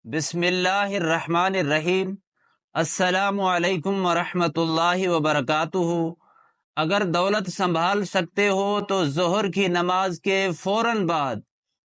بسم اللہ الرحمن الرحیم۔ السلام علیکم ورحمۃ اللہ وبرکاتہ۔ اگر دولت سنبھال سکتے ہو تو ظہر کی نماز کے فوراً بعد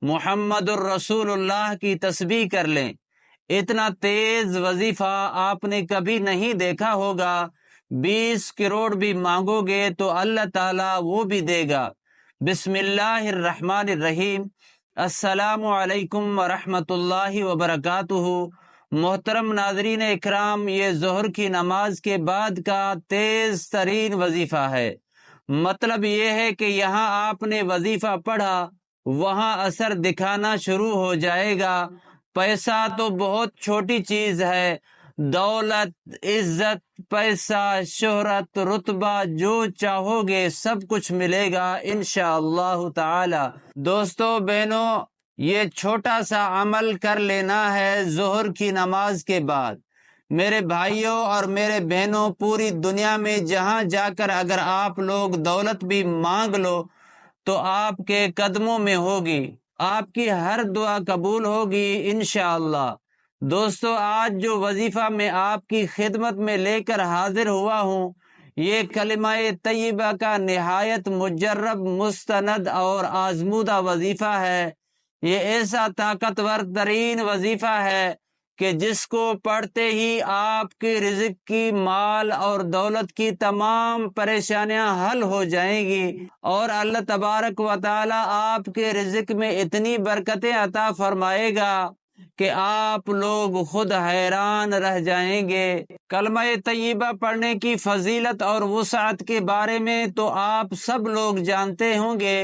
محمد الرسول اللہ کی تسبیح کر لیں۔ اتنا تیز وظیفہ آپ نے کبھی نہیں دیکھا ہوگا۔ 20 کروڑ بھی مانگو گے تو اللہ تعالیٰ وہ بھی دے گا۔ بسم اللہ الرحمن الرحیم۔ السلام علیکم ورحمۃ اللہ وبرکاتہ۔ محترم ناظرین اکرام، یہ ظہر کی نماز کے بعد کا تیز ترین وظیفہ ہے۔ مطلب یہ ہے کہ یہاں آپ نے وظیفہ پڑھا، وہاں اثر دکھانا شروع ہو جائے گا۔ پیسہ تو بہت چھوٹی چیز ہے، دولت، عزت، پیسہ، شہرت، رتبہ، جو چاہو گے سب کچھ ملے گا انشاءاللہ تعالی۔ دوستو بہنوں، یہ چھوٹا سا عمل کر لینا ہے ظہر کی نماز کے بعد۔ میرے بھائیوں اور میرے بہنوں، پوری دنیا میں جہاں جا کر اگر آپ لوگ دولت بھی مانگ لو تو آپ کے قدموں میں ہوگی، آپ کی ہر دعا قبول ہوگی انشاءاللہ۔ دوستو، آج جو وظیفہ میں آپ کی خدمت میں لے کر حاضر ہوا ہوں، یہ کلمہ طیبہ کا نہایت مجرب، مستند اور آزمودہ وظیفہ ہے۔ یہ ایسا طاقتور ترین وظیفہ ہے کہ جس کو پڑھتے ہی آپ کی رزق کی، مال اور دولت کی تمام پریشانیاں حل ہو جائیں گی، اور اللہ تبارک و تعالی آپ کے رزق میں اتنی برکتیں عطا فرمائے گا کہ آپ لوگ خود حیران رہ جائیں گے۔ کلمہ طیبہ پڑھنے کی فضیلت اور وسعت کے بارے میں تو آپ سب لوگ جانتے ہوں گے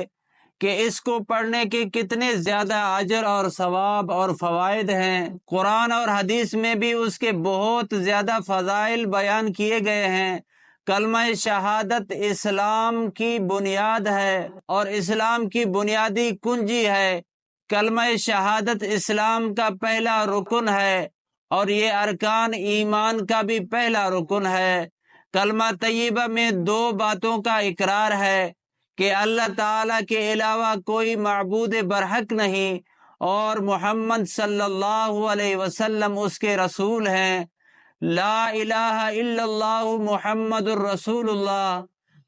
کہ اس کو پڑھنے کے کتنے زیادہ اجر اور ثواب اور فوائد ہیں۔ قرآن اور حدیث میں بھی اس کے بہت زیادہ فضائل بیان کیے گئے ہیں۔ کلمہ شہادت اسلام کی بنیاد ہے اور اسلام کی بنیادی کنجی ہے۔ کلمہ شہادت اسلام کا پہلا رکن ہے اور یہ ارکان ایمان کا بھی پہلا رکن ہے۔ کلمہ طیبہ میں 2 باتوں کا اقرار ہے کہ اللہ تعالیٰ کے علاوہ کوئی معبود برحق نہیں اور محمد صلی اللہ علیہ وسلم اس کے رسول ہیں۔ لا الہ الا اللہ محمد الرسول اللہ،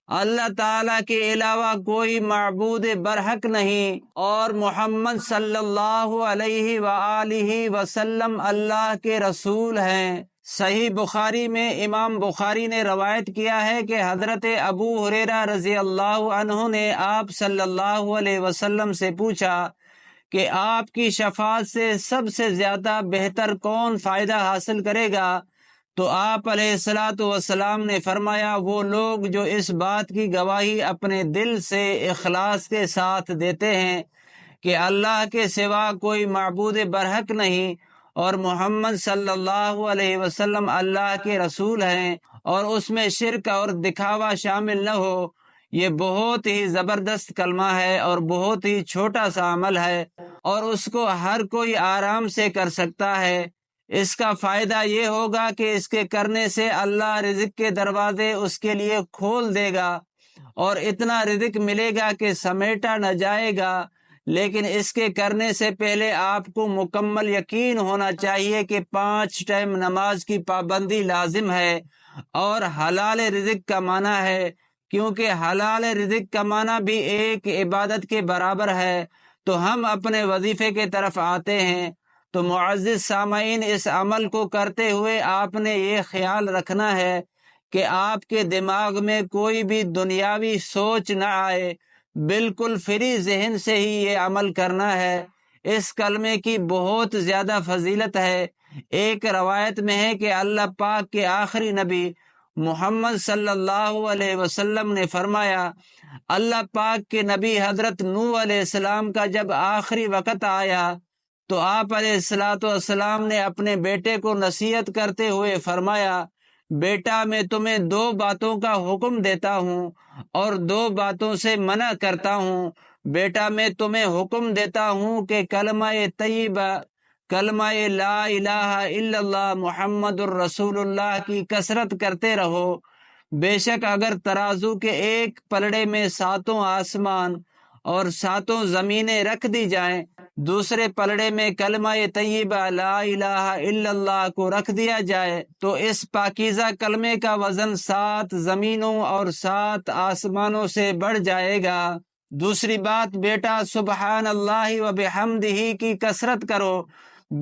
اللہ تعالیٰ کے علاوہ کوئی معبود برحق نہیں اور محمد صلی اللہ علیہ وآلہ وسلم اللہ کے رسول ہیں۔ صحیح بخاری میں امام بخاری نے روایت کیا ہے کہ حضرت ابو ہریرہ رضی اللہ عنہ نے آپ صلی اللہ علیہ وسلم سے پوچھا کہ آپ کی شفاعت سے سب سے زیادہ بہتر کون فائدہ حاصل کرے گا؟ تو آپ علیہ الصلاۃ والسلام نے فرمایا، وہ لوگ جو اس بات کی گواہی اپنے دل سے اخلاص کے ساتھ دیتے ہیں کہ اللہ کے سوا کوئی معبود برحق نہیں اور محمد صلی اللہ علیہ وسلم اللہ کے رسول ہیں، اور اس میں شرک اور دکھاوا شامل نہ ہو۔ یہ بہت ہی زبردست کلمہ ہے اور بہت ہی چھوٹا سا عمل ہے اور اس کو ہر کوئی آرام سے کر سکتا ہے۔ اس کا فائدہ یہ ہوگا کہ اس کے کرنے سے اللہ رزق کے دروازے اس کے لیے کھول دے گا اور اتنا رزق ملے گا کہ سمیٹا نہ جائے گا۔ لیکن اس کے کرنے سے پہلے آپ کو مکمل یقین ہونا چاہیے کہ 5 ٹائم نماز کی پابندی لازم ہے اور حلال رزق کمانا ہے، کیونکہ حلال رزق کمانا بھی ایک عبادت کے برابر ہے۔ تو ہم اپنے وظیفے کے طرف آتے ہیں۔ تو معزز سامعین، اس عمل کو کرتے ہوئے آپ نے یہ خیال رکھنا ہے کہ آپ کے دماغ میں کوئی بھی دنیاوی سوچ نہ آئے، بالکل فری ذہن سے ہی یہ عمل کرنا ہے۔ اس کلمے کی بہت زیادہ فضیلت ہے۔ ایک روایت میں ہے کہ اللہ پاک کے آخری نبی محمد صلی اللہ علیہ وسلم نے فرمایا، اللہ پاک کے نبی حضرت نوح علیہ السلام کا جب آخری وقت آیا تو آپ علیہ السلام نے اپنے بیٹے کو نصیحت کرتے ہوئے فرمایا، بیٹا میں تمہیں 2 باتوں کا حکم دیتا ہوں اور 2 باتوں سے منع کرتا ہوں۔ بیٹا میں تمہیں حکم دیتا ہوں کہ کلمہ طیبہ، کلمہ لا الہ الا اللہ محمد الرسول اللہ کی کثرت کرتے رہو۔ بے شک اگر ترازو کے ایک پلڑے میں 7 آسمان اور 7 زمینیں رکھ دی جائیں دوسرے پلڑے میں کلمہ طیبہ لا الہ الا اللہ کو رکھ دیا جائے تو اس پاکیزہ کلمے کا وزن 7 زمینوں اور 7 آسمانوں سے بڑھ جائے گا۔ دوسری بات بیٹا، سبحان اللہ و بحمدہ کی کثرت کرو،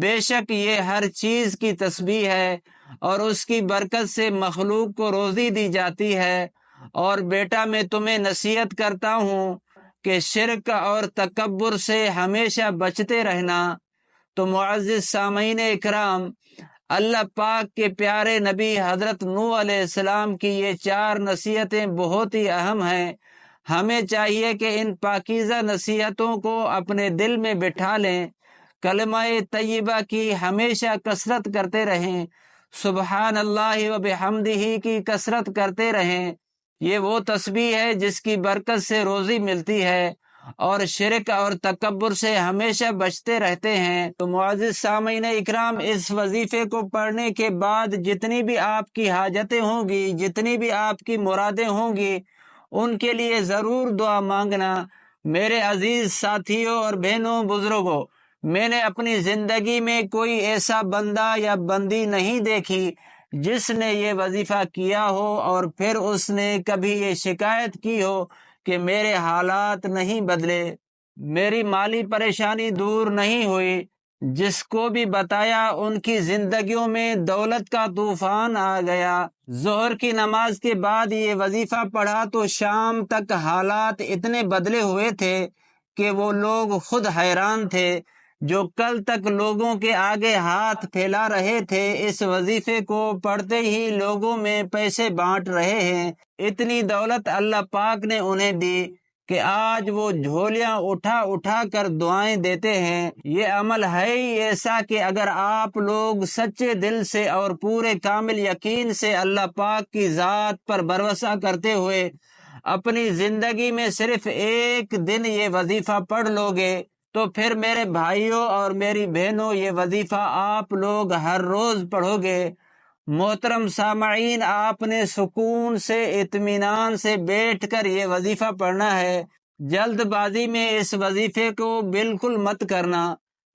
بے شک یہ ہر چیز کی تسبیح ہے اور اس کی برکت سے مخلوق کو روزی دی جاتی ہے۔ اور بیٹا میں تمہیں نصیحت کرتا ہوں کہ شرک اور تکبر سے ہمیشہ بچتے رہنا۔ تو معزز سامعین اکرام، اللہ پاک کے پیارے نبی حضرت نوح علیہ السلام کی یہ 4 نصیحتیں بہت ہی اہم ہیں۔ ہمیں چاہیے کہ ان پاکیزہ نصیحتوں کو اپنے دل میں بٹھا لیں، کلمہ طیبہ کی ہمیشہ کثرت کرتے رہیں، سبحان اللہ و بحمدہ کی کثرت کرتے رہیں۔ یہ وہ تسبیح ہے جس کی برکت سے روزی ملتی ہے اور شرک اور تکبر سے ہمیشہ بچتے رہتے ہیں۔ تو معزز سامعین اکرام، اس وظیفے کو پڑھنے کے بعد جتنی بھی آپ کی حاجتیں ہوں گی، جتنی بھی آپ کی مرادیں ہوں گی، ان کے لیے ضرور دعا مانگنا۔ میرے عزیز ساتھیوں اور بہنوں بزرگوں، میں نے اپنی زندگی میں کوئی ایسا بندہ یا بندی نہیں دیکھی جس نے یہ وظیفہ کیا ہو اور پھر اس نے کبھی یہ شکایت کی ہو کہ میرے حالات نہیں بدلے، میری مالی پریشانی دور نہیں ہوئی۔ جس کو بھی بتایا ان کی زندگیوں میں دولت کا طوفان آ گیا۔ ظہر کی نماز کے بعد یہ وظیفہ پڑھا تو شام تک حالات اتنے بدلے ہوئے تھے کہ وہ لوگ خود حیران تھے۔ جو کل تک لوگوں کے آگے ہاتھ پھیلا رہے تھے، اس وظیفے کو پڑھتے ہی لوگوں میں پیسے بانٹ رہے ہیں۔ اتنی دولت اللہ پاک نے انہیں دی کہ آج وہ جھولیاں اٹھا اٹھا کر دعائیں دیتے ہیں۔ یہ عمل ہے ہی ایسا کہ اگر آپ لوگ سچے دل سے اور پورے کامل یقین سے اللہ پاک کی ذات پر بھروسہ کرتے ہوئے اپنی زندگی میں صرف ایک دن یہ وظیفہ پڑھ لو گے تو پھر میرے بھائیوں اور میری بہنوں، یہ وظیفہ آپ لوگ ہر روز پڑھو گے۔ محترم سامعین، آپ نے سکون سے، اطمینان سے بیٹھ کر یہ وظیفہ پڑھنا ہے۔ جلد بازی میں اس وظیفے کو بالکل مت کرنا۔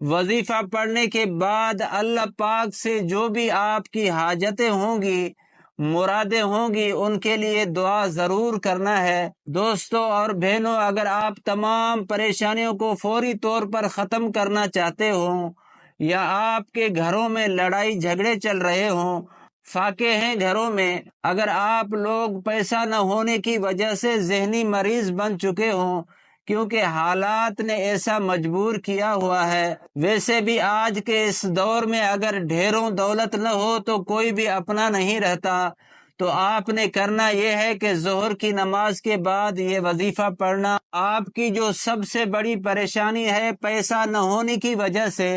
وظیفہ پڑھنے کے بعد اللہ پاک سے جو بھی آپ کی حاجتیں ہوں گی، مرادیں ہوں گی، ان کے لیے دعا ضرور کرنا ہے۔ دوستوں اور بہنوں، اگر آپ تمام پریشانیوں کو فوری طور پر ختم کرنا چاہتے ہوں یا آپ کے گھروں میں لڑائی جھگڑے چل رہے ہوں، فاقے ہیں گھروں میں، اگر آپ لوگ پیسہ نہ ہونے کی وجہ سے ذہنی مریض بن چکے ہوں کیونکہ حالات نے ایسا مجبور کیا ہوا ہے، ویسے بھی آج کے اس دور میں اگر ڈھیروں دولت نہ ہو تو کوئی بھی اپنا نہیں رہتا، تو آپ نے کرنا یہ ہے کہ ظہر کی نماز کے بعد یہ وظیفہ پڑھنا۔ آپ کی جو سب سے بڑی پریشانی ہے پیسہ نہ ہونے کی وجہ سے،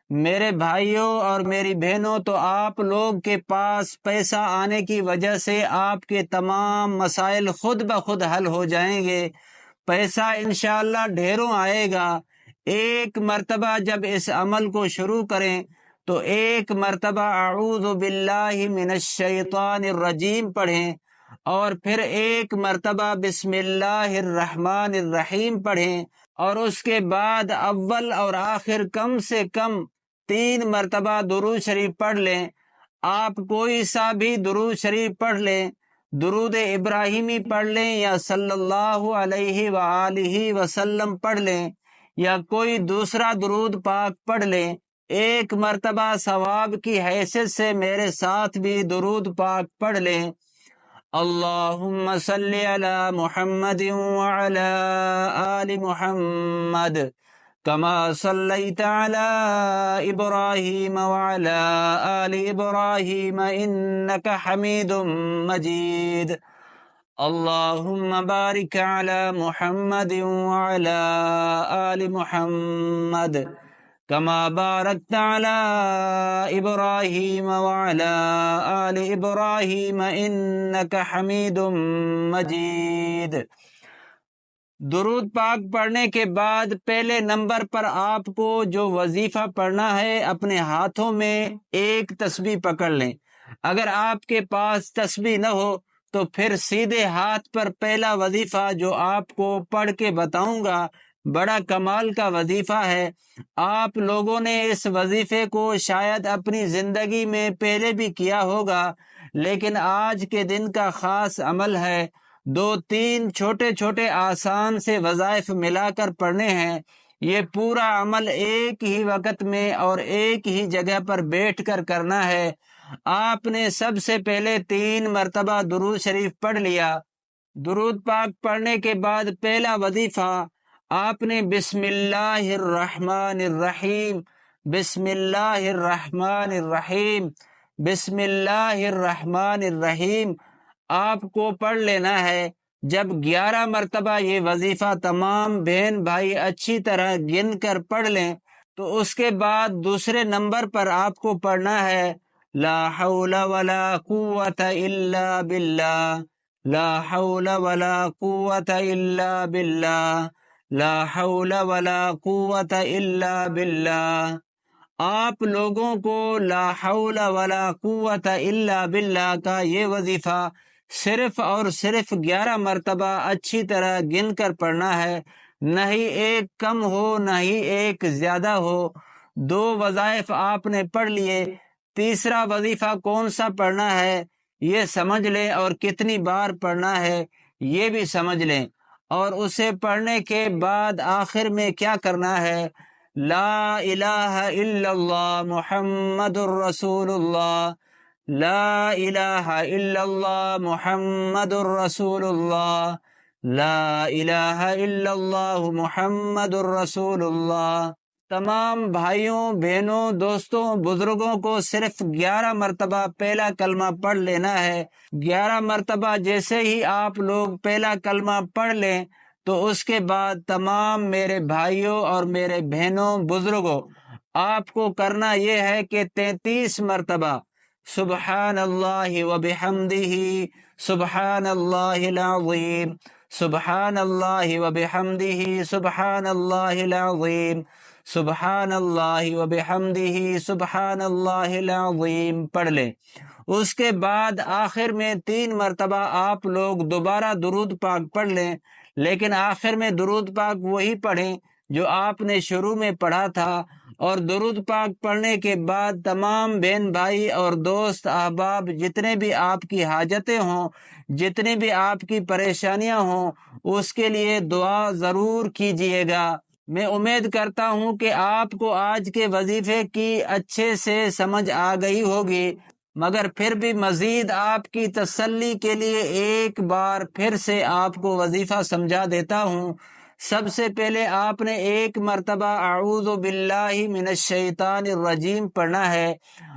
میرے بھائیوں اور میری بہنوں، تو آپ لوگ کے پاس پیسہ آنے کی وجہ سے آپ کے تمام مسائل خود بخود حل ہو جائیں گے۔ پیسہ انشاءاللہ ڈھیروں آئے گا۔ ایک مرتبہ جب اس عمل کو شروع کریں تو ایک مرتبہ اعوذ باللہ من الشیطان الرجیم پڑھیں اور پھر ایک مرتبہ بسم اللہ الرحمن الرحیم پڑھیں اور اس کے بعد اول اور آخر کم سے کم 3 مرتبہ درود شریف پڑھ لیں۔ آپ کوئی سا بھی درود شریف پڑھ لیں، درود ابراہیمی پڑھ لیں یا صلی اللہ علیہ وآلہ وسلم پڑھ لیں یا کوئی دوسرا درود پاک پڑھ لیں۔ ایک مرتبہ ثواب کی حیثیت سے میرے ساتھ بھی درود پاک پڑھ لیں۔ اللہم صلی علی محمد وعلی آل محمد کما صلیت علی ابراہیم وعلی آل ابراہیم انک حمید مجید۔ اللہم بارک علی محمد وعلی آل محمد کما بارکت علی ابراہیم وعلی آل ابراہیم انک حمید مجید۔ درود پاک پڑھنے کے بعد پہلے نمبر پر آپ کو جو وظیفہ پڑھنا ہے، اپنے ہاتھوں میں ایک تسبیح پکڑ لیں۔ اگر آپ کے پاس تسبیح نہ ہو تو پھر سیدھے ہاتھ پر پہلا وظیفہ جو آپ کو پڑھ کے بتاؤں گا، بڑا کمال کا وظیفہ ہے۔ آپ لوگوں نے اس وظیفے کو شاید اپنی زندگی میں پہلے بھی کیا ہوگا، لیکن آج کے دن کا خاص عمل ہے۔ 2-3 چھوٹے چھوٹے آسان سے وظائف ملا کر پڑھنے ہیں۔ یہ پورا عمل ایک ہی وقت میں اور ایک ہی جگہ پر بیٹھ کر کرنا ہے۔ آپ نے سب سے پہلے 3 مرتبہ درود شریف پڑھ لیا۔ درود پاک پڑھنے کے بعد پہلا وظیفہ آپ نے بسم اللہ الرحمن الرحیم، بسم اللہ الرحمن الرحیم، بسم اللہ الرحمن الرحیم آپ کو پڑھ لینا ہے۔ جب 11 مرتبہ یہ وظیفہ تمام بہن بھائی اچھی طرح گن کر پڑھ لیں تو اس کے بعد دوسرے نمبر پر آپ کو پڑھنا ہے لا حول ولا قوت الا باللہ، لا حول ولا قوت الا باللہ، لا حول ولا قوت الا باللہ۔ آپ لوگوں کو لا حول ولا قوت الا باللہ کا یہ وظیفہ صرف اور صرف 11 مرتبہ اچھی طرح گن کر پڑھنا ہے، نہ ہی ایک کم ہو نہ ہی ایک زیادہ ہو۔ 2 وظائف آپ نے پڑھ لیے، تیسرا وظیفہ کون سا پڑھنا ہے یہ سمجھ لیں، اور کتنی بار پڑھنا ہے یہ بھی سمجھ لیں، اور اسے پڑھنے کے بعد آخر میں کیا کرنا ہے لا الہ الا اللہ محمد الرسول اللہ، لا الہ الا اللہ محمد الرسول اللہ، لا الہ الا اللہ محمد الرسول اللہ۔ تمام بھائیوں بہنوں دوستوں بزرگوں کو صرف 11 مرتبہ پہلا کلمہ پڑھ لینا ہے۔ 11 مرتبہ جیسے ہی آپ لوگ پہلا کلمہ پڑھ لیں تو اس کے بعد تمام میرے بھائیوں اور میرے بہنوں بزرگوں آپ کو کرنا یہ ہے کہ 33 مرتبہ سبحان اللہ وبحمدہ، سبحان اللہ العظیم، سبحان اللہ وبحمدہ، سبحان اللہ العظیم، سبحان اللہ وبحمدہ، سبحان اللہ العظیم پڑھ لیں۔ اس کے بعد آخر میں 3 مرتبہ آپ لوگ دوبارہ درود پاک پڑھ لیں، لیکن آخر میں درود پاک وہی پڑھیں جو آپ نے شروع میں پڑھا تھا، اور درود پاک پڑھنے کے بعد تمام بہن بھائی اور دوست احباب جتنے بھی آپ کی حاجتیں ہوں، جتنی بھی آپ کی پریشانیاں ہوں، اس کے لیے دعا ضرور کیجیے گا۔ میں امید کرتا ہوں کہ آپ کو آج کے وظیفے کی اچھے سے سمجھ آ گئی ہوگی، مگر پھر بھی مزید آپ کی تسلی کے لیے ایک بار پھر سے آپ کو وظیفہ سمجھا دیتا ہوں۔ سب سے پہلے آپ نے 1 مرتبہ اعوذ باللہ من الشیطان الرجیم پڑھنا ہے،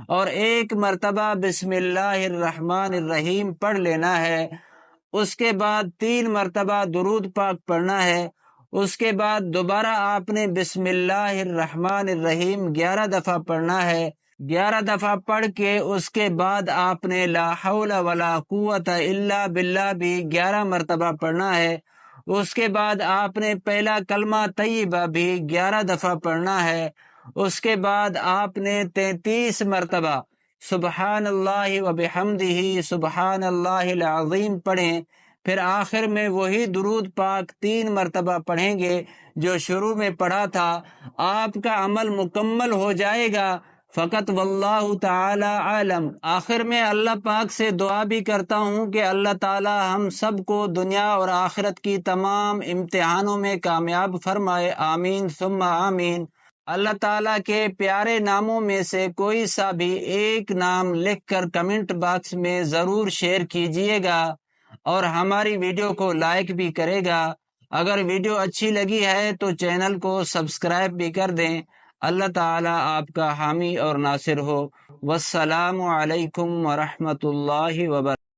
اور 1 مرتبہ بسم اللہ الرحمن الرحیم پڑھ لینا ہے۔ اس کے بعد 3 مرتبہ درود پاک پڑھنا ہے۔ اس کے بعد دوبارہ آپ نے بسم اللہ الرحمن الرحیم 11 دفعہ پڑھنا ہے۔ 11 دفعہ پڑھ کے اس کے بعد آپ نے لا حول ولا قوت الا باللہ بھی 11 مرتبہ پڑھنا ہے۔ اس کے بعد آپ نے پہلا کلمہ طیبہ بھی 11 دفعہ پڑھنا ہے۔ اس کے بعد آپ نے 33 مرتبہ سبحان اللہ وبحمدہ، سبحان اللہ العظیم پڑھیں۔ پھر آخر میں وہی درود پاک 3 مرتبہ پڑھیں گے جو شروع میں پڑھا تھا۔ آپ کا عمل مکمل ہو جائے گا، فقط واللہ تعالی عالم۔ آخر میں اللہ پاک سے دعا بھی کرتا ہوں کہ اللہ تعالی ہم سب کو دنیا اور آخرت کی تمام امتحانوں میں کامیاب فرمائے، آمین ثم آمین۔ اللہ تعالیٰ کے پیارے ناموں میں سے کوئی سا بھی ایک نام لکھ کر کمنٹ باکس میں ضرور شیئر کیجئے گا، اور ہماری ویڈیو کو لائک بھی کرے گا۔ اگر ویڈیو اچھی لگی ہے تو چینل کو سبسکرائب بھی کر دیں۔ اللہ تعالیٰ آپ کا حامی اور ناصر ہو۔ والسلام علیکم ورحمۃ اللہ وبرکاتہ۔